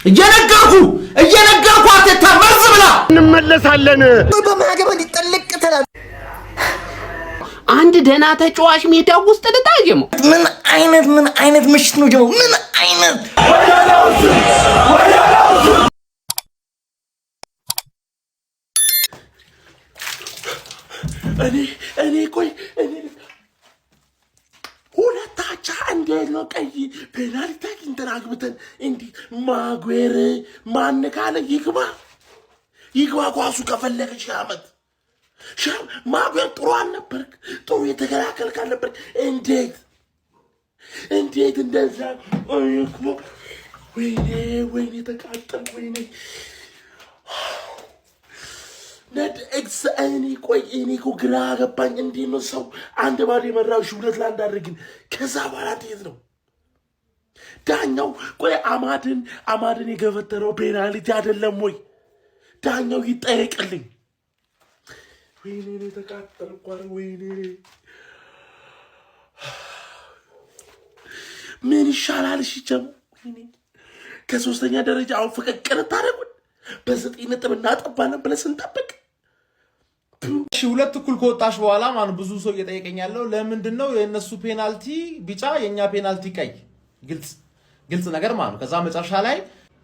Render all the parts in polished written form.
እየነገርኩ አትተመዝ ብላ እንመለሳለን። በማገባ ሊጠልቅ ተላ አንድ ደና ተጫዋች ሜዳ ውስጥ ልታጀሙ ምን አይነት ምሽት ነው ጀሙ? ምን አይነት እኔ ቆይ ሁለታቻ እንዴት ነው ቀይ ፔናልቲ አግኝተን አግብተን እንዲህ ማጉዌር ማን ካለ ይግባ ኳሱ ከፈለገች ዓመት ማጉዌር ጥሩ አልነበርክ፣ ጥሩ የተከላከልክ አልነበርክ። እንዴት እንደዛ ወይኔ ተቃጠል ወይኔ ነድ ኤክስ እኔ እኮ ግራ ገባኝ። እንዴት ነው ሰው አንድ ባዶ የመራው ሁለት ለአንድ አድርግን ከዛ በኋላ እንዴት ነው ዳኛው? ቆይ አማድን የገፈተረው ፔናልቲ አይደለም ወይ? ዳኛው ይጠየቅልኝ። ወይኔ ተቃጠልኩ። ወይኔ ምን ይሻላል? እሺ ጀሙ ከሶስተኛ ደረጃ አሁን ፍቅቅር ታደርጉን በ9 ነጥብ እናጠባለን ብለን ስንጠብቅ ሁለት እኩል ከወጣሽ በኋላ ማን ብዙ ሰው እየጠየቀኝ ያለው ለምንድነው የነሱ ፔናልቲ ቢጫ የኛ ፔናልቲ ቀይ? ግልጽ ነገር ማለት ነው። ከዛ መጨረሻ ላይ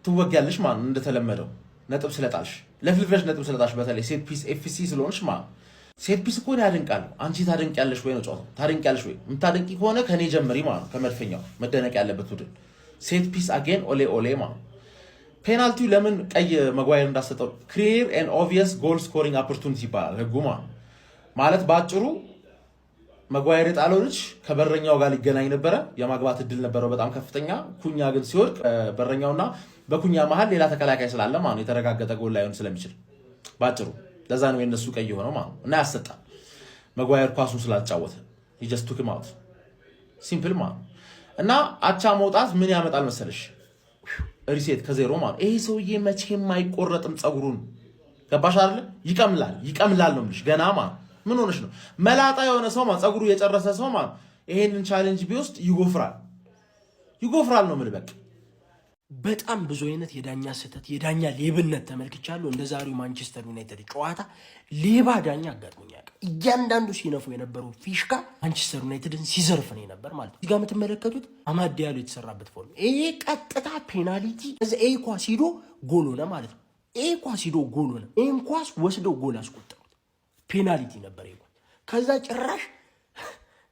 ትወጊያለሽ ማለት ነው። እንደተለመደው ነጥብ ስለጣልሽ ለፍልፍለሽ ነጥብ ስለጣልሽ በተለይ ሴት ፒስ ኤፍሲ ስለሆነሽ ማለት ሴት ፒስ እኮ ያደንቃል። አንቺ ታደንቂያለሽ ወይ ነው ጫወታው? ታደንቂያለሽ ወይ? የምታደንቂ ከሆነ ከኔ ጀምሪ ማለት ከመድፈኛው መደነቅ ያለበት ቡድን ሴት ፒስ አጌን ኦሌ ማለት ፔናልቲው ለምን ቀይ መጓየር እንዳሰጠው ክሊር ኤንድ ኦብቪየስ ጎል ስኮሪንግ ኦፖርቹኒቲ ይባላል ህጉ ማለት ባጭሩ መጓየር የጣለው ልጅ ከበረኛው ጋር ሊገናኝ ነበረ፣ የማግባት እድል ነበረው በጣም ከፍተኛ። ኩኛ ግን ሲወርቅ በረኛውና በኩኛ መሃል ሌላ ተከላካይ ስላለ ማለት የተረጋገጠ ጎል ላይሆን ስለሚችል ባጭሩ ለዛ ነው የነሱ ቀይ ሆነው ማለት እና ያሰጣል። መጓየር ኳሱን ስላልጫወተ he just took him out ሲምፕል ማለት እና አቻ መውጣት ምን ያመጣል መሰለሽ? ሪሴት ከዜሮ ማለት ይሄ ሰውዬ መቼም አይቆረጥም ጸጉሩን። ገባሽ አይደለ? ይቀምላል ነው ምልሽ ገና ማለት ምን ሆነሽ ነው? መላጣ የሆነ ሰው ማለት ጸጉሩ የጨረሰ ሰው ማለት ይሄንን ቻሌንጅ ቢወስድ ይጎፍራል ነው ምን በቃ በጣም ብዙ አይነት የዳኛ ስህተት የዳኛ ሌብነት ተመልክቻለሁ። እንደ ዛሬው ማንቸስተር ዩናይትድ ጨዋታ ሌባ ዳኛ አጋጥሞኛል። እያንዳንዱ ሲነፉ የነበረው ፊሽካ ማንቸስተር ዩናይትድን ሲዘርፍ ነው ነበር ማለት ነው። እዚህ ጋር የምትመለከቱት አማድ ዲያሎ የተሰራበት ፎርም ይሄ ቀጥታ ፔናልቲ እዚ ኤ ኳስ ሂዶ ጎል ሆነ ማለት ነው። ኤ ኳስ ሂዶ ጎል ሆነ። ኤን ኳስ ወስደው ጎል አስቆጠሩት። ፔናልቲ ነበር ይሄ። ከዛ ጭራሽ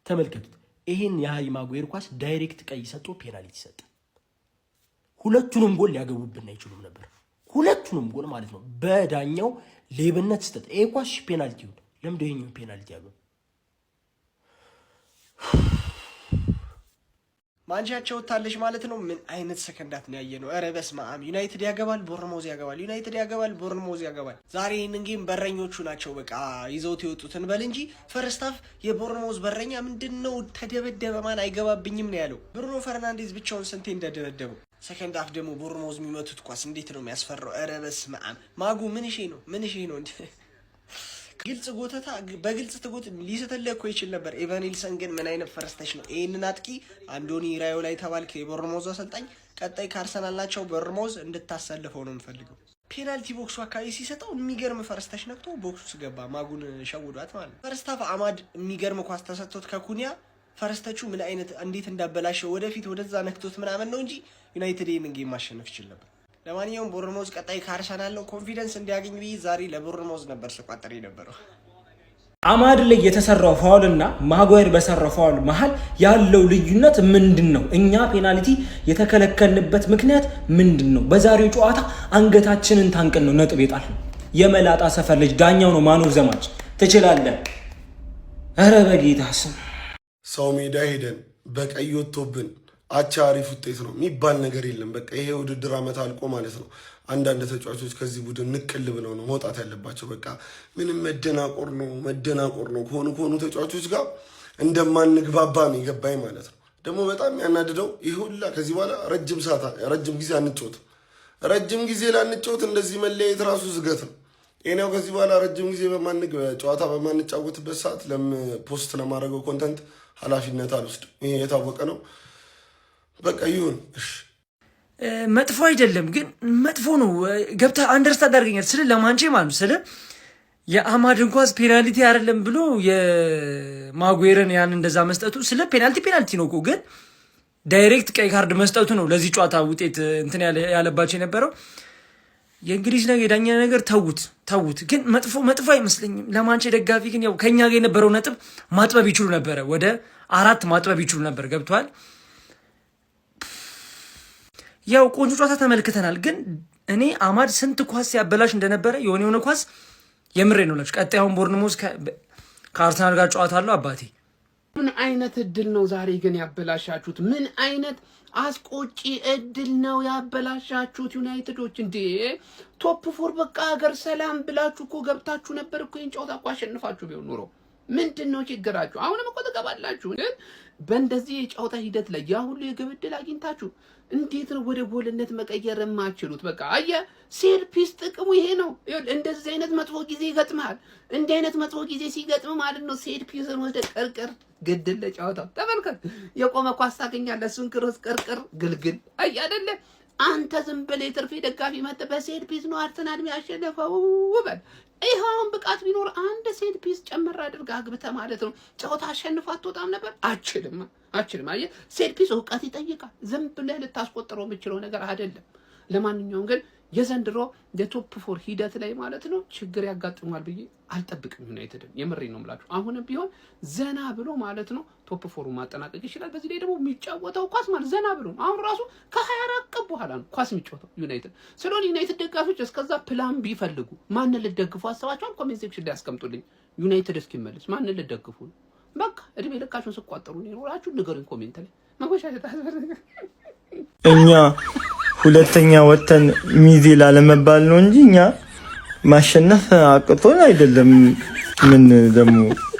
ተመልከቱት ይሄን የሃሪ ማጉዌር ኳስ ዳይሬክት ቀይ ሰጥቶ ፔናልቲ ሰጠ። ሁለቱንም ጎል ሊያገቡብን አይችሉም ነበር። ሁለቱንም ጎል ማለት ነው በዳኛው ሌብነት ስተት ኤ ኳስ ፔናልቲ ይሁን ለምንድነው ይሄኛው ፔናልቲ ያለው? ማንቻቸው ታለሽ ማለት ነው። ምን አይነት ሰከንዳት ነው ያየነው? ኧረ በስመ አብ። ዩናይትድ ያገባል፣ ቦርንሞዝ ያገባል። ዛሬ ይሄንን ጌም በረኞቹ ናቸው በቃ ይዘውት የወጡትን በል እንጂ ፈርስት ሃፍ የቦርንሞዝ በረኛ ምንድነው ተደበደበ ማን አይገባብኝም ነው ያለው። ብሩኖ ፈርናንዴዝ ብቻውን ስንቴ እንደደበደበው። ሰከንድ ሃፍ ደግሞ ቦርንሞዝ የሚመቱት ኳስ እንዴት ነው የሚያስፈራው! ኧረ በስመ አብ። ማጉ ምን እሺ ነው ግልጽ ጎተታ በግልጽ ትጎት ሊሰተለህ እኮ ይችል ነበር። ኤቫኒልሰን ግን ምን አይነት ፈረስተሽ ነው? ይሄንን አጥቂ አንዶኒ ራዮ ላይ ተባልክ የቦርንሞዝ አሰልጣኝ፣ ቀጣይ ካርሰናል ናቸው ቦርንሞዝ እንድታሰልፈው ነው የምፈልገው። ፔናልቲ ቦክሱ አካባቢ ሲሰጠው የሚገርም ፈረስተሽ ነክቶ ቦክሱ ገባ። ማጉን ሸውዷት ማለት ነው። ፈርስታፍ አማድ የሚገርም ኳስ ተሰጥቶት ከኩኒያ ፈረስተቹ ምን አይነት እንዴት እንዳበላሸው ወደፊት ወደዛ ነክቶት ምናምን ነው እንጂ ዩናይትድ ይሄንን ጌም ማሸነፍ ይችል ነበር። ለማንኛውም ቦርንሞዝ ቀጣይ ካርሰናል ነው ኮንፊደንስ እንዲያገኝ ብዬ ዛሬ ለቦርንሞዝ ነበር ስቋጠር የነበረው። አማድ ላይ የተሰራው ፋውልና ማጓየር በሰራው ፋውል መሃል ያለው ልዩነት ምንድነው? እኛ ፔናልቲ የተከለከልንበት ምክንያት ምንድነው? በዛሬው ጨዋታ አንገታችንን ታንቀን ነው ነጥብ የጣል። የመላጣ ሰፈር ልጅ ዳኛው ነው ማኖር ዘማች ትችላለህ። ኧረ በጌታ ስም ሰው ሜዳ ሄደን በቀይ ወጥቶብን አቻ አሪፍ ውጤት ነው የሚባል ነገር የለም። በቃ ይሄ ውድድር ዓመት አልቆ ማለት ነው አንዳንድ ተጫዋቾች ከዚህ ቡድን ንቅል ብለው ነው መውጣት ያለባቸው። በቃ ምንም መደናቆር ነው ከሆኑ ተጫዋቾች ጋር እንደማንግባባ ነው የገባኝ ማለት ነው። ደግሞ በጣም ያናድደው ይሄ ሁላ ከዚህ በኋላ ረጅም ጊዜ አንጫወትም። ረጅም ጊዜ ላንጫወት እንደዚህ መለያየት ራሱ ዝገት ነው። ይሄኛው ከዚህ በኋላ ረጅም ጊዜ ጨዋታ በማንጫወትበት ሰዓት ፖስት ለማድረገው ኮንተንት ኃላፊነት አልወስድም። ይሄ የታወቀ ነው። በቃ ይሁን። መጥፎ አይደለም ግን መጥፎ ነው። ገብታ አንደርስታንድ አድርገኛል ስለ ለማንቼ ማለት ስለ የአማድን ኳስ ፔናልቲ አይደለም ብሎ የማጉዌርን ያን እንደዛ መስጠቱ ስለ ፔናልቲ ነው እኮ ግን ዳይሬክት ቀይ ካርድ መስጠቱ ነው ለዚህ ጨዋታ ውጤት እንትን ያለባቸው የነበረው። የእንግሊዝ ነገር የዳኛ ነገር ተውት ግን መጥፎ አይመስለኝም። ለማንቼ ደጋፊ ግን ያው ከኛ ጋር የነበረው ነጥብ ማጥበብ ይችሉ ነበረ፣ ወደ 4 ማጥበብ ይችሉ ነበር። ገብቷል። ያው ቆንጆ ጨዋታ ተመልክተናል። ግን እኔ አማድ ስንት ኳስ ሲያበላሽ እንደነበረ የሆነ ኳስ የምሬ ነው ላችሁ። ቀጣዩን ቦርንሞዝ ከአርሰናል ጋር ጨዋታ አለው አባቴ። ምን አይነት እድል ነው ዛሬ ግን ያበላሻችሁት? ምን አይነት አስቆጪ እድል ነው ያበላሻችሁት ዩናይትዶች? እንዴ ቶፕ 4 በቃ ሀገር ሰላም ብላችሁ እኮ ገብታችሁ ነበር እኮ ይሄን ጨዋታ እኮ አሸንፋችሁ ቢሆን ኖሮ ምንድነው ችግራችሁ? አሁንም እኮ ተቀባላችሁ። ግን በእንደዚህ የጨዋታ ሂደት ላይ ያ ሁሉ የግብ ዕድል አግኝታችሁ እንዴት ነው ወደ ጎልነት መቀየር የማትችሉት? በቃ አየህ ሴት ፒስ ጥቅሙ ይሄ ነው። እንደዚህ አይነት መጥፎ ጊዜ ይገጥማል። እንዲህ አይነት መጥፎ ጊዜ ሲገጥም ማለት ነው ሴት ፒስን ወደ ቀርቀር ግድል ለጨዋታው ተመልከት። የቆመ ኳስ ታገኛለህ፣ እሱን ክሮስ ቀርቀር ግልግል። አይ አይደለ አንተ ዝም ብለህ የትርፌ ደጋፊ መጥተህ በሴት ፒስ ነው አርሰናል የሚያሸንፈው በል። ይሄውን ብቃት ቢኖር አንድ ሴት ፒስ ጨመር አድርገህ አግብተህ ማለት ነው ጨዋታ አሸንፈህ አትወጣም ነበር? አችልም። አየህ ሴት ፒስ እውቀት ይጠይቃል። ዝም ብለህ ልታስቆጥረው የምችለው ነገር አይደለም። ለማንኛውም ግን የዘንድሮ የቶፕ 4 ሂደት ላይ ማለት ነው ችግር ያጋጥማል ብዬ አልጠብቅም። ዩናይትድን የምሬን ነው የምላችሁ። አሁንም ቢሆን ዘና ብሎ ማለት ነው ቶፕ 4 ማጠናቀቅ ይችላል። በዚህ ላይ ደግሞ የሚጫወተው ኳስ ማለት ዘና ብሎ አሁን ራሱ ከ24 ቀን በኋላ ነው ኳስ የሚጫወተው ዩናይትድ። ስለዚህ ዩናይትድ ደጋፊዎች እስከዛ ፕላን ቢፈልጉ ማንን ልደግፉ አስባችኋል? ኮሜንት ሴክሽን ላይ ያስቀምጡልኝ። ዩናይትድ እስኪመለስ ማንን ልደግፉ ነው? በቃ እድሜ ልካችሁን ስቋጠሩ ነው ይኖራችሁ። ንገሩኝ ኮሜንት ላይ መጎሻሸት አስፈልግ እኛ ሁለተኛ ወተን ሚዜ ላለመባል ነው እንጂ እኛ ማሸነፍ አቅቶን አይደለም። ምን ደግሞ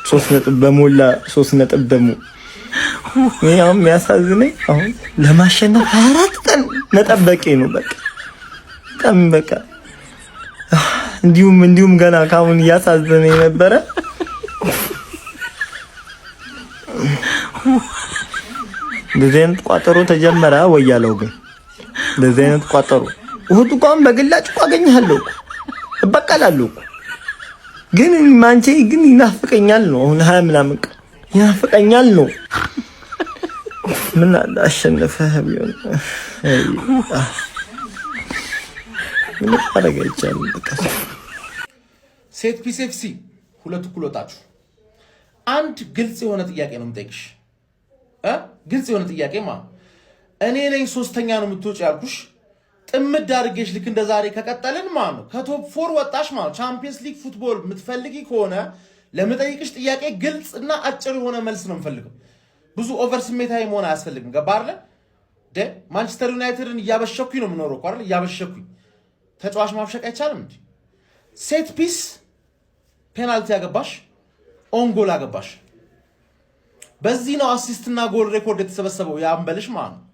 3 ነጥብ በሞላ 3 ነጥብ ደግሞ ያው የሚያሳዝነኝ አሁን ለማሸነፍ 24 ቀን መጠበቄ ነው። በቃ እንዲሁም ገና ካሁን እያሳዘነኝ ነበረ። እንደዚህ አይነት ቋጠሮ ተጀመረ ወይ ያለው ግን እንደዚህ አይነት ቋጠሮ እሁድ እንኳን በግላጭ እኮ አገኘሃለሁ እበቀላለሁ ግን ማንቼ ግን ይናፍቀኛል ነው። አሁን 20 ምናምን ቀን ይናፍቀኛል ነው። ምን አሸነፈህ ቢሆን ምን አረጋይቻል። በቃ ሴት ፒስ ኤፍሲ 2 እኩል ወጣችሁ። አንድ ግልጽ የሆነ ጥያቄ ነው የምጠይቅሽ። ግልጽ የሆነ ጥያቄ ማለት እኔ ነኝ 3ኛ ነው የምትወጪ ያልኩሽ ጥምድ አድርጌሽ ልክ እንደ ዛሬ ከቀጠልን ማለት ነው ከቶፕ 4 ወጣሽ ማለት ቻምፒየንስ ሊግ ፉትቦል የምትፈልጊ ከሆነ ለምጠይቅሽ ጥያቄ ግልጽ እና አጭር የሆነ መልስ ነው የምፈልገው። ብዙ ኦቨር ስሜታዊ መሆን አያስፈልግም። ገባ አይደል? ማንቸስተር ዩናይትድን እያበሸኩኝ ነው የምኖረው እኮ አይደል? እያበሸኩኝ ተጫዋች ማብሸቅ አይቻልም እንዴ? ሴት ፒስ ፔናልቲ ያገባሽ ኦን ጎል አገባሽ። በዚህ ነው አሲስትና ጎል ሬኮርድ የተሰበሰበው ያንበልሽ ማለት ነው።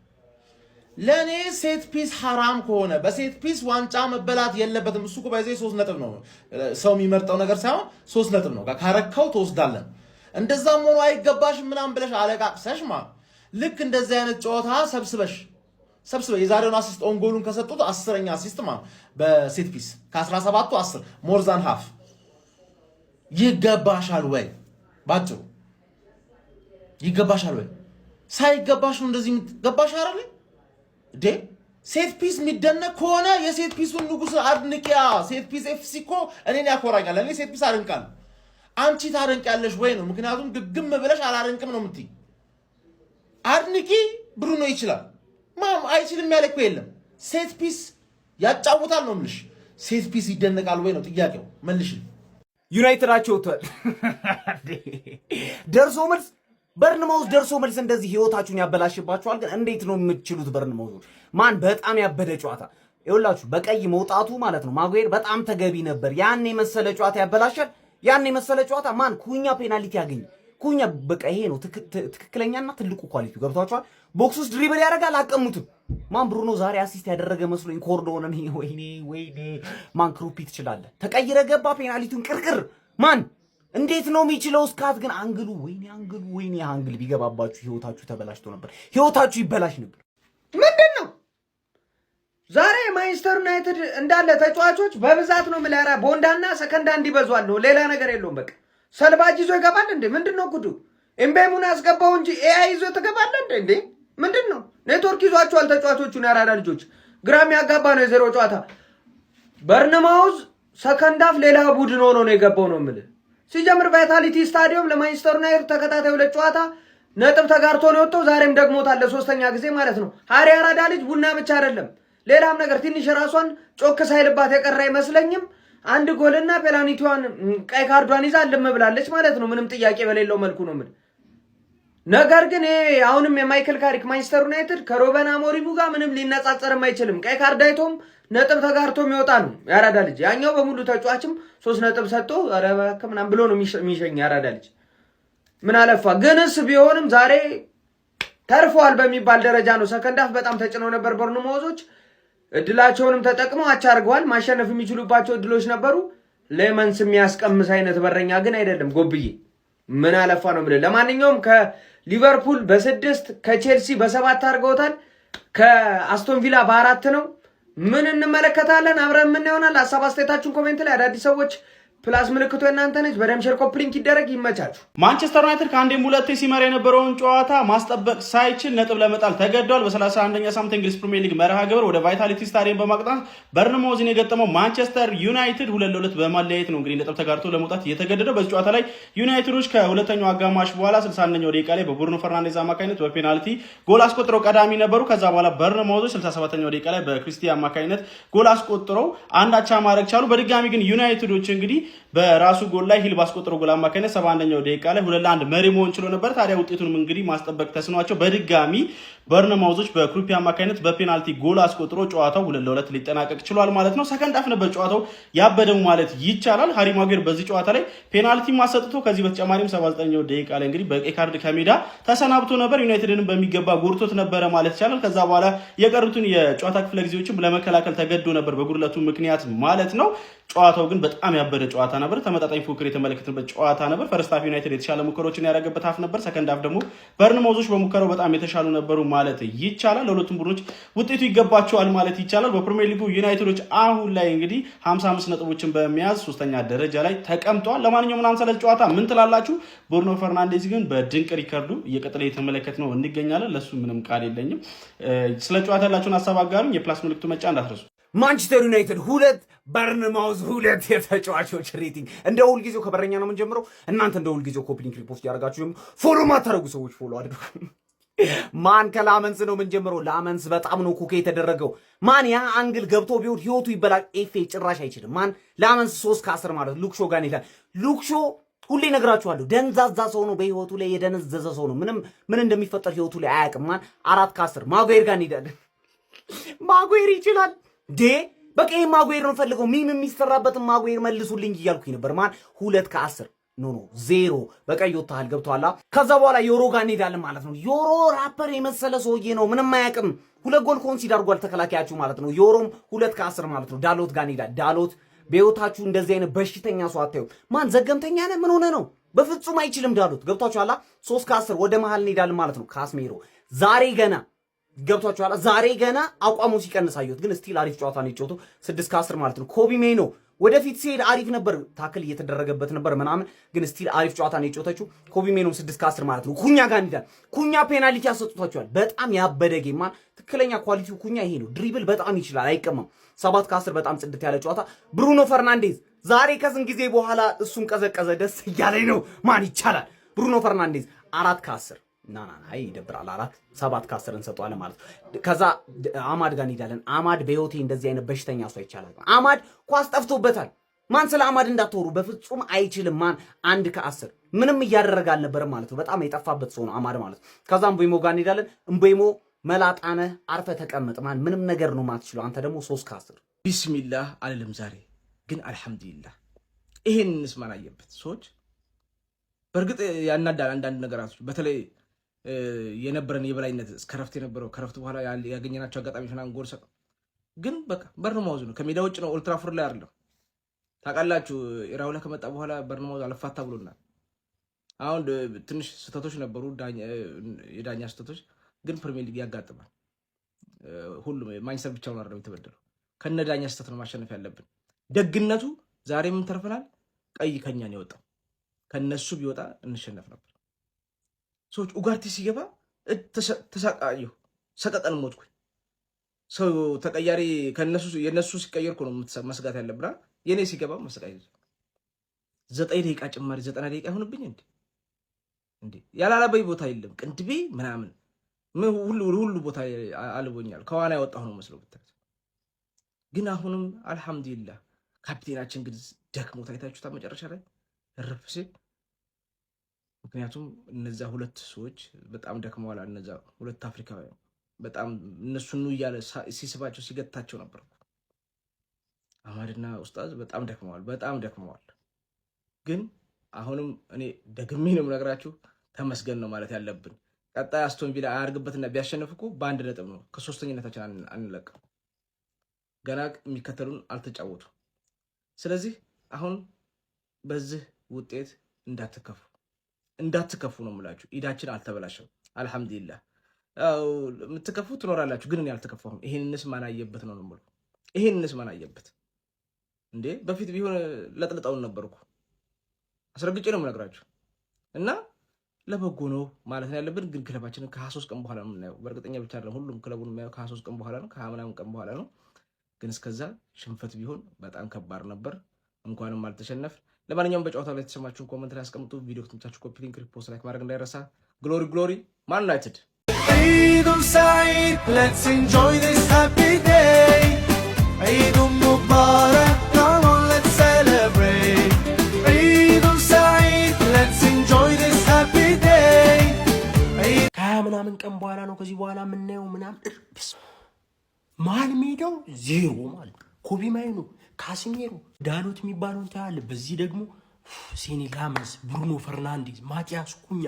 ለኔ ሴት ፒስ ሐራም ከሆነ በሴት ፒስ ዋንጫ መበላት የለበትም። እሱ እኮ ባይዘይ 3 ነጥብ ነው ሰው የሚመርጠው ነገር ሳይሆን 3 ነጥብ ነው። ካረከው ተወስዳለን። እንደዛም ሆኖ አይገባሽም ምናምን ብለሽ አለቃቅሰሽ ማለት ልክ እንደዚህ አይነት ጨዋታ ሰብስበሽ የዛሬውን አሲስት ኦን ጎሉን ከሰጡት 10ኛ አሲስት ማለት በሴት ፒስ ከ17ቱ 10 ሞር ዛን ሃፍ ይገባሻል ወይ? ባጭሩ ይገባሻል ወይ? ሳይገባሽ ነው እንደዚህ ገባሽ አይደል? ሴት ፒስ የሚደነቅ ከሆነ የሴት ፒሱን ንጉስ አድንቂያ። ሴት ፒስ ኤፍሲ እኮ እኔን ያኮራኛል። እኔ ሴት ፒስ አድንቃለሁ። አንቺ ታደንቂያለሽ ወይ ነው? ምክንያቱም ግግም ብለሽ አላደንቅም ነው የምትይ። አድንቂ ብሩኖ ይችላል ማም አይችልም ያለ እኮ የለም። ሴት ፒስ ያጫውታል ነው የምልሽ። ሴት ፒስ ይደነቃል ወይ ነው ጥያቄው። መልሽ። ዩናይትድ አቸውቷል ደርሶ መልስ በርንማውዝ ደርሶ መልስ እንደዚህ ህይወታችሁን ያበላሽባችኋል። ግን እንዴት ነው የምትችሉት? በርንማውዝ ማን በጣም ያበደ ጨዋታ ይኸውላችሁ፣ በቀይ መውጣቱ ማለት ነው ማጉዌር በጣም ተገቢ ነበር። ያን የመሰለ ጨዋታ ያበላሻል። ያን የመሰለ ጨዋታ ማን ኩኛ ፔናልቲ ያገኝ ኩኛ በቃ ይሄ ነው ትክክለኛና ትልቁ ኳሊቲው። ገብቷችኋል? ቦክስ ውስጥ ድሪብል ያደርጋል፣ አቀሙትም። ማን ብሩኖ ዛሬ አሲስት ያደረገ መስሎኝ ኮርዶን ነው። ወይኔ ማን ክሩፒ ትችላለህ። ተቀይረ ገባ ፔናልቲውን ቅርቅር ማን እንዴት ነው የሚችለው? እስካት ግን አንግሉ ወይኔ አንግል ቢገባባችሁ ህይወታችሁ ተበላሽቶ ነበር። ህይወታችሁ ይበላሽ ነበር። ምንድነው ዛሬ ማንቸስተር ዩናይትድ እንዳለ ተጫዋቾች በብዛት ነው ምለራ ቦንዳና ሰከንዳ እንዲበዟል ነው ሌላ ነገር የለውም በቃ ሰልባጅ ይዞ ይገባል እንዴ ምንድነው ጉዱ ኤምቤሙን ያስገባው እንጂ ኤአይ ይዞ ተገባለ እንዴ ምንድነው ኔትወርክ ይዟቸዋል ተጫዋቾቹን ያራዳ ልጆች ግራም ያጋባ ነው የዜሮ ጨዋታ በርነማውዝ ሰከንዳፍ ሌላ ቡድን ሆኖ ነው የገባው ነው ምለ ሲጀምር ቫይታሊቲ ስታዲየም ለማንቸስተር ዩናይትድ ተከታታይ ሁለት ጨዋታ ነጥብ ተጋርቶ ነው ወጥቶ ዛሬም ደግሞታል ለሶስተኛ ጊዜ ማለት ነው ሃሪ አራዳ ልጅ ቡና ብቻ አይደለም ሌላም ነገር ትንሽ ራሷን ጮክ ሳይልባት የቀረ አይመስለኝም አንድ ጎልና ፔናልቲዋን ቀይ ካርዷን ይዛ ልም ብላለች ማለት ነው ምንም ጥያቄ በሌለው መልኩ ነው ምን ነገር ግን አሁንም የማይክል ካሪክ ማንቸስተር ዩናይትድ ከሮበን አሞሪም ጋር ምንም ሊነጻጸርም አይችልም ቀይ ካርድ አይቶም ነጥብ ተጋርቶ የሚወጣ ነው ያራዳ ልጅ ያኛው በሙሉ ተጫዋችም 3 ነጥብ ሰጥቶ አረባከ ምናም ብሎ ነው የሚሸኝ ያራዳ ልጅ ምን አለፋ ግንስ ቢሆንም ዛሬ ተርፏል በሚባል ደረጃ ነው ሰከንዳፍ በጣም ተጭነው ነበር በርኑሞዞች እድላቸውንም ተጠቅመው አቻርገዋል ማሸነፍ የሚችሉባቸው እድሎች ነበሩ ሌመንስ የሚያስቀምስ አይነት በረኛ ግን አይደለም ጎብዬ ምን አለፋ ነው ማለት ለማንኛውም ከሊቨርፑል በ6 ከቼልሲ በ7 አድርገውታል ከአስቶን ቪላ በ4 ነው ምን እንመለከታለን አብረን ምን ይሆናል ሐሳብ አስተያየታችሁን ኮሜንት ላይ አዳዲስ ሰዎች ፕላስ ምልክቱ እናንተ ነች በደም ሼር ኮፕሊንክ ይደረግ ይመቻችሁ ማንቸስተር ዩናይትድ ከአንዴም ሁለቴ ሲመራ የነበረውን ጨዋታ ማስጠበቅ ሳይችል ነጥብ ለመጣል ተገዷል በ31ኛ ሳምንት እንግሊዝ ፕሪሚየር ሊግ መርሃ ግብር ወደ ቫይታሊቲ ስታዲየም በማቅናት በርንሞዝን የገጠመው ማንቸስተር ዩናይትድ 2-2 በማለያየት ነው እንግዲህ ነጥብ ተጋርቶ ለመውጣት የተገደደው በዚህ ጨዋታ ላይ ዩናይትዶች ከሁለተኛው አጋማሽ በኋላ 61ኛው ደቂቃ ላይ በብሩኖ ፈርናንዴዝ አማካኝነት በፔናልቲ ጎል አስቆጥረው ቀዳሚ ነበሩ ከዛ በኋላ በርንሞዞች 67ኛው ደቂቃ ላይ በክሪስቲያን አማካኝነት ጎል አስቆጥረው አንዳቻ ማድረግ ቻሉ በድጋሚ ግን ዩናይትዶች እንግዲህ በራሱ ጎል ላይ ሂል ባስቆጠረው ጎል አማካኝነት 71ኛው ደቂቃ ላይ 2-1 መሪ መሆን ችሎ ነበር ታዲያ ውጤቱንም እንግዲህ ማስጠበቅ ተስኗቸው በድጋሚ በርነማውዞች በክሩፒ አማካኝነት በፔናልቲ ጎል አስቆጥሮ ጨዋታው 2-2 ሊጠናቀቅ ችሏል ማለት ነው ሰከንድ አፍ ነበር ጨዋታው ያበደው ማለት ይቻላል ሃሪ ማጉዌር በዚህ ጨዋታ ላይ ፔናልቲ ማሰጥቶ ከዚህ በተጨማሪም 79ኛው ደቂቃ ላይ እንግዲህ በቀይ ካርድ ከሜዳ ተሰናብቶ ነበር ዩናይትድንም በሚገባ ጎርቶት ነበር ማለት ይቻላል ከዛ በኋላ የቀሩትን የጨዋታ ክፍለ ጊዜዎችም ለመከላከል ተገዶ ነበር በጉድለቱ ምክንያት ማለት ነው ጨዋታው ግን በጣም ያበደ ጨዋታ ነበር ተመጣጣኝ ፉክክር የተመለከተበት ጨዋታ ነበር ፈርስት ሃፍ ዩናይትድ የተሻለ ሙከሮችን ያደረገበት ሃፍ ነበር ሰከንድ ሃፍ ደግሞ በርንሞዞች በሙከራው በጣም የተሻሉ ነበሩ ማለት ይቻላል ለሁለቱም ቡድኖች ውጤቱ ይገባቸዋል ማለት ይቻላል በፕሪሚየር ሊጉ ዩናይትዶች አሁን ላይ እንግዲህ 55 ነጥቦችን በመያዝ ሶስተኛ ደረጃ ላይ ተቀምጠዋል ለማንኛውም ምናምን ስለ ጨዋታ ምን ትላላችሁ ብሩኖ ፈርናንዴዝ ግን በድንቅ ሪከርዱ እየቀጠለ የተመለከትነው እንገኛለን ለሱ ምንም ቃል የለኝም ስለ ጨዋታ ያላችሁን ሐሳብ አጋሩኝ የፕላስ ምልክቱ መጫ እንዳትረሱ ማንቸስተር ዩናይትድ 2 በርንማውዝ 2 የተጫዋቾች ሬቲንግ እንደ ሁልጊዜው ከበረኛ ነው የምንጀምረው እናንተ እንደ ሁልጊዜው ኮፒ ሊንክ ሪፖስት ያደርጋችሁ ፎሎ ማታረጉ ሰዎች ፎሎ አድርጉ ማን ከላመንስ ነው የምንጀምረው ላመንስ በጣም ነው ኩኬ የተደረገው ማን ያ አንግል ገብቶ ቢሆን ህይወቱ ይበላል ኤፍኤ ጭራሽ አይችልም ማን ላመንስ 3 ከ10 ማለት ሉክሾ ጋር ይላል ሉክሾ ሁሌ ነግራችኋለሁ ደንዛዛ ሰው ነው በህይወቱ ላይ የደነዘዘ ሰው ነው ምን እንደሚፈጠር ህይወቱ ላይ አያውቅም ማን 4 ከ10 ማጉዌር ጋር ይላል ማጉዌር ይችላል በቃ ማጉዌር ነው ፈልገው ሚም የሚሰራበትን ማጉዌር መልሱልኝ እያልኩኝ ነበር ማን 2 ከ10 ኖ 0 በቃ ይወጣል ገብቷላ ከዛ በኋላ ዮሮ ጋር እንሄዳለን ማለት ነው ዮሮ ራፐር የመሰለ ሰውዬ ነው ምንም አያውቅም 2 ጎል ኮንሲደር አድርጓል ተከላካያችሁ ማለት ነው ዮሮም 2 ከ10 ማለት ነው ዳሎት ጋር እንሄዳለን ዳሎት በህይወታችሁ እንደዚህ አይነት በሽተኛ ሰው አታዩ ማን ዘገምተኛ ነህ ምን ሆነ ነው በፍጹም አይችልም ዳሎት ገብቷችኋላ 3 ከ10 ወደ መሃል እንሄዳለን ማለት ነው ካስሜሮ ዛሬ ገና ገብቷችኋል ዛሬ ገና አቋሙ ሲቀንስ አየሁት ግን ስቲል አሪፍ ጨዋታ ነው የጨዋታው 6 ከ10 ማለት ነው ኮቢ ሜኖ ወደፊት ሲሄድ አሪፍ ነበር ታክል እየተደረገበት ነበር ምናምን ግን ስቲል አሪፍ ጨዋታ ነው የጨዋታችሁ ኮቢ ሜኖ 6 ከ10 ማለት ነው ኩኛ ጋር እንዲዳል ኩኛ ፔናልቲ ያሰጥቷቸዋል በጣም ያበደ ጌማ ትክክለኛ ኳሊቲው ኩኛ ይሄ ነው ድሪብል በጣም ይችላል አይቀማም 7 ከ10 በጣም ጽድት ያለ ጨዋታ ብሩኖ ፈርናንዴዝ ዛሬ ከስንት ጊዜ በኋላ እሱም ቀዘቀዘ ደስ እያለኝ ነው ማን ይቻላል ብሩኖ ፈርናንዴዝ 4 ከ10 ናና አይ ይደብራል 7 ከ10 እንሰጠዋለን ማለት ከዛ አማድ ጋር እንሄዳለን አማድ በህይወቴ እንደዚህ አይነት በሽተኛ ሰው ይቻላል አማድ ኳስ ጠፍቶበታል ማን ስለ አማድ እንዳትወሩ በፍጹም አይችልም ማን 1 ከ10 ምንም እያደረገ አልነበረም ማለት ነው በጣም የጠፋበት ሰው ነው አማድ ማለት ከዛ እምቦይሞ ጋር እንሄዳለን እምቦይሞ መላጣነ አርፈ ተቀመጥ ማን ምንም ነገር ነው ማትችለው አንተ ደግሞ 3 ከ10 ቢስሚላህ አልልም ዛሬ ግን አልহামዱሊላህ ይሄን እንስማን አየበት ሰዎች በርግጥ ያናዳል አንዳንድ ነገራቶች በተለይ የነበረን የበላይነት እስከረፍት የነበረው ከረፍት በኋላ ያገኘናቸው አጋጣሚዎች ምናምን ጎል ሰጥ ግን በቃ በርንማውዝ ነው ከሜዳ ውጭ ነው ኦልትራፎርድ ላይ አይደለም ታውቃላችሁ ኢራውላ ከመጣ በኋላ በርንማውዝ አልፋታ ብሎናል አሁን ትንሽ ስተቶች ነበሩ የዳኛ ስተቶች ግን ፕሪሚየር ሊግ ያጋጥማል ሁሉም ማንቸስተር ብቻውን አይደለም የተበደለው። ከነዳኛ ስህተት ነው ማሸነፍ ያለብን። ደግነቱ ዛሬ ምን ተርፈናል? ቀይ ከኛ ነው የወጣው። ከነሱ ቢወጣ እንሸነፍ ነበር። ሰዎች ኡጋርቴ ሲገባ ተሳቃየሁ፣ ሰቀቀን ሞትኩኝ። ሰው ተቀያሪ ከነሱ የነሱ ሲቀየርኩ ነው መስጋት ያለብና የኔ ሲገባ መስጋት 9 ደቂቃ ጭማሪ 90 ደቂቃ ይሆንብኝ እንዴ ያላላበይ ቦታ የለም ቅንድቤ ምናምን ሁሉ ቦታ አልቦኛል። ከዋና ያወጣሁ ነው መስሎ ብታይ ግን አሁንም አልহামዱሊላህ ካፕቴናችን ግን ደክሞ ታይታችሁታ መጨረሻ ላይ እረፍ ሲል። ምክንያቱም እነዛ ሁለት ሰዎች በጣም ደክመዋል። እነዛ ሁለት አፍሪካውያን በጣም እነሱን ነው ያለ ሲስባቸው ሲገታቸው ነበር። አማድና ኡስታዝ በጣም ደክመዋል። ግን አሁንም እኔ ደግሜ ነው የምነግራችሁ ተመስገን ነው ማለት ያለብን። ቀጣይ አስቶን ቪላ አያርግበትና ቢያሸንፍኩ በአንድ ነጥብ ነው ከሶስተኛነታችን አንለቅም። ገና የሚከተሉን አልተጫወቱ። ስለዚህ አሁን በዚህ ውጤት እንዳትከፉ ነው የምላችሁ። ኢዳችን አልተበላሸም አልহামዱሊላህ። የምትከፉ ትኖራላችሁ፣ ግን እኔ አልተከፋሁም። ይሄንንስ ማናየበት ነው የምለው። ይሄንንስ ማናየበት እንዴ? በፊት ቢሆን ለጥልጣውን ነበርኩ። አስረግጬ ነው የምነግራችሁ እና ለበጎ ነው ማለት ነው ያለብን። ግን ክለባችንን ከ23 ቀን በኋላ ነው የምናየው። በእርግጠኛ ብቻ አይደለም ሁሉም ክለቡን የሚያየው ከ23 ቀን በኋላ ነው፣ ከ20 ቀን በኋላ ነው። ግን እስከዛ ሽንፈት ቢሆን በጣም ከባድ ነበር። እንኳንም አልተሸነፍ። ለማንኛውም በጨዋታው ላይ የተሰማችሁን ኮሜንት ላይ አስቀምጡ። ቪዲዮ ከተመቻችሁ ኮፒ ሊንክ፣ ሪፖስት፣ ላይክ ማድረግ እንዳይረሳ። ግሎሪ ማን ዩናይትድ። Eid Saeed, let's enjoy this happy day. Eid Mubarak, come on let's celebrate. Eid Saeed, let's enjoy this happy day. ምናምን ቀን በኋላ ነው ከዚህ በኋላ የምናየው ምናምን እርብስ ማል ሜዳው ዜሮ ማለት ኮቢ ማይኑ ካሲሜሮ ዳሎት የሚባለውን ታያለ። በዚህ ደግሞ ሴኒ ላመስ፣ ብሩኖ ፈርናንዴዝ፣ ማቲያስ ኩኛ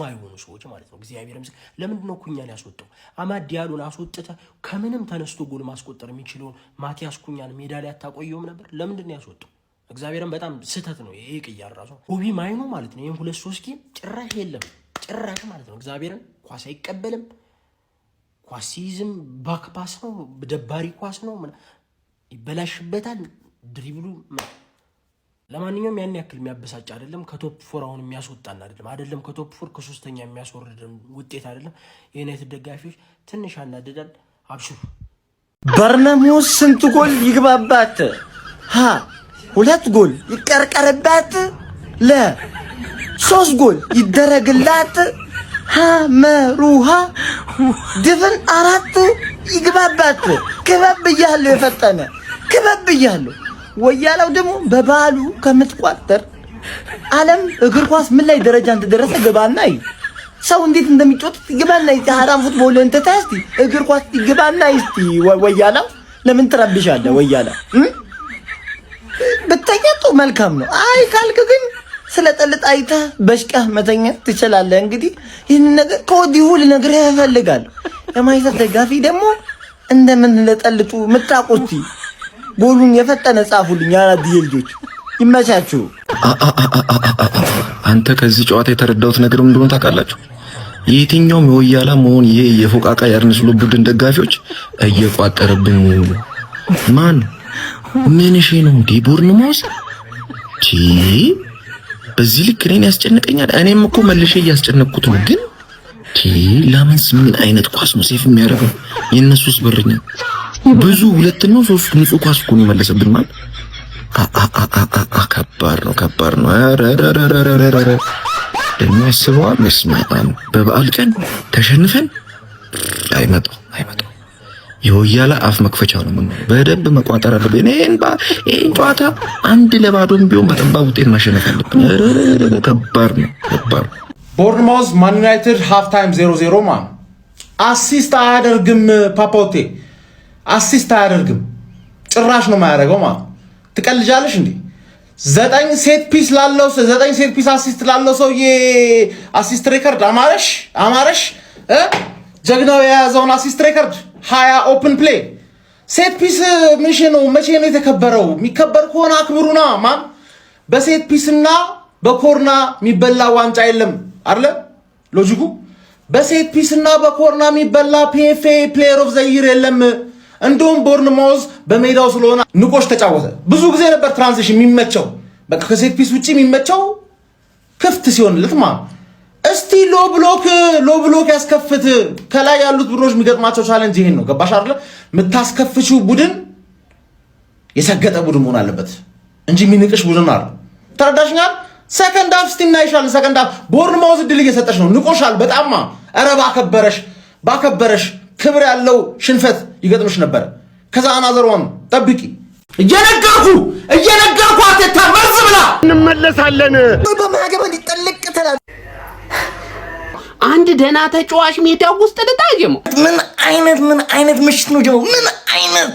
የሆኑ ሰዎች ማለት ነው። እግዚአብሔር ይመስገን። ለምንድን ነው ኩኛን ያስወጣው? አማድ ዲያሎን አስወጥተ ከምንም ተነስቶ ጎል ማስቆጠር የሚችለውን ማቲያስ ኩኛን ሜዳ ላይ አታቆየውም ነበር? ለምንድን ነው ያስወጣው? እግዚአብሔርን በጣም ስህተት ነው ይሄ ቅያር ራሱ። ኮቢ ማይኑ ማለት ነው ይሄን 2-3 ጌም ጭራሽ የለም ጭራሽ ማለት ነው። እግዚአብሔርን ኳስ አይቀበልም። ኳስ ሲይዝም ባክ ፓስ ነው፣ ደባሪ ኳስ ነው፣ ይበላሽበታል ድሪብሉ። ለማንኛውም ያን ያክል የሚያበሳጭ አይደለም። ከቶፕ 4 አሁን የሚያስወጣን አይደለም ከቶፕ 4 ከሶስተኛ የሚያስወርድን ውጤት አይደለም። የዩናይትድ ደጋፊዎች ትንሽ አናደዳል። አብሽሩ። በርናሚውስ ስንት ጎል ይግባባት? 2 ጎል ይቀርቀርባት፣ 3 ጎል ይደረግላት፣ መሩሃ ድፍን 4 ይግባባት። ክበብ ብያለሁ፣ የፈጠነ ክበብ ብያለሁ። ወያላው ደግሞ በባሉ ከምትቋጠር ዓለም እግር ኳስ ምን ላይ ደረጃ እንደደረሰ ግባና ሰው እንዴት እንደሚጮት ግባና ሐራም ፉትቦል እንተታስቲ እግር ኳስ ግባና እስቲ ወያላው ለምን ትረብሻለህ? ወያላ በተኛቱ መልካም ነው። አይ ካልክ ግን ስለጠልጥ አይተህ በሽቃህ መተኛት ትችላለህ። እንግዲህ ይህን ነገር ከወዲሁ ልነግርህ እፈልጋለሁ። የማይሰጥ ደጋፊ ደግሞ እንደምን ለጠልጡ ምታቆቲ ጎሉን የፈጠነ ጻፉልኝ። አራድዬ ልጆች ይመቻችሁ። አንተ ከዚህ ጨዋታ የተረዳሁት ነገር ምን እንደሆነ ታውቃላችሁ? የትኛውም የወያላ መሆን ይሄ የፎቃቃ ያርንስ ቡድን ደጋፊዎች እየቋጠረብኝ ማን ምን እሺ ነው እንዴ? ቦርንማውስ በዚህ ልክ እኔን ያስጨንቀኛል። እኔም እኮ መልሼ እያስጨነቅኩት ነው። ግን ላመንስ ምን አይነት ኳስ ነው ሴፍ የሚያደርገው? የነሱስ በረኛ ብዙ 2 ነው 3 ንጹህ ኳስ እኮ ነው የመለሰብን ማለት ከባድ ነው። አረረረረረረ ደግሞ ያስበዋል። መስማማን በበዓል ቀን ተሸንፈን አይመጣው የወያላ አፍ መክፈቻው ነው። በደንብ መቋጠር አለብን። ይሄን ጨዋታ 1-0 ቢሆን በጠባብ ውጤት ማሸነፍ አለብን። ከባድ ነው። ቦርንማውዝ ማን ዩናይትድ ሃፍ ታይም 0-0 ማን አሲስት አያደርግም። ፓፓውቴ አሲስት አያደርግም ጭራሽ ነው የማያደርገው ማለት ትቀልጃለሽ እንዴ? 9 ሴት ፒስ ላለው 9 ሴት ፒስ አሲስት ላለው ሰውዬ አሲስት ሬከርድ አማረሽ ጀግናው የያዘውን አሲስት ሬከርድ 20 ኦፕን ፕሌይ ሴት ፒስ ምንሽ ነው? መቼ ነው የተከበረው? የሚከበር ከሆነ አክብሩና ማን በሴት ፒስና በኮርና የሚበላ ዋንጫ የለም አይደለ? ሎጂኩ በሴት ፒስ እና በኮርና የሚበላ ፒኤፍኤ ፕሌየር ኦፍ ዘ ይር የለም። እንደውም ቦርንማውዝ በሜዳው ስለሆነ ንቆሽ ተጫወተ። ብዙ ጊዜ ነበር ትራንዚሽን የሚመቸው፣ በቃ ከሴት ፒስ ውጪ የሚመቸው ክፍት ሲሆንለት ማለት። እስቲ ሎ ብሎክ ያስከፍት። ከላይ ያሉት ቡድኖች የሚገጥማቸው ቻሌንጅ ይሄን ነው። ገባሽ አይደለ? የምታስከፍቺው ቡድን የሰገጠ ቡድን መሆን አለበት እንጂ የሚንቅሽ ቡድን አለ። ተረዳሽኛል? ሰከንድ ሃፍ እስቲ እናይሻለን። ሰከንድ ሃፍ ቦርንማውዝ ድል እየሰጠሽ ነው። ንቆሻል በጣም። ኧረ ባከበረሽ ክብር ያለው ሽንፈት ይገጥምሽ ነበር። ከዛ አናዘርዋን ጠብቂ። እየነገርኩ አትታ መርዝ ብላ እንመለሳለን። በማገባ ሊጠልቅ ተላ አንድ ደህና ተጫዋች ሜዳ ውስጥ ልታየመው ምን አይነት ምሽት ነው ጀሞ ምን አይነት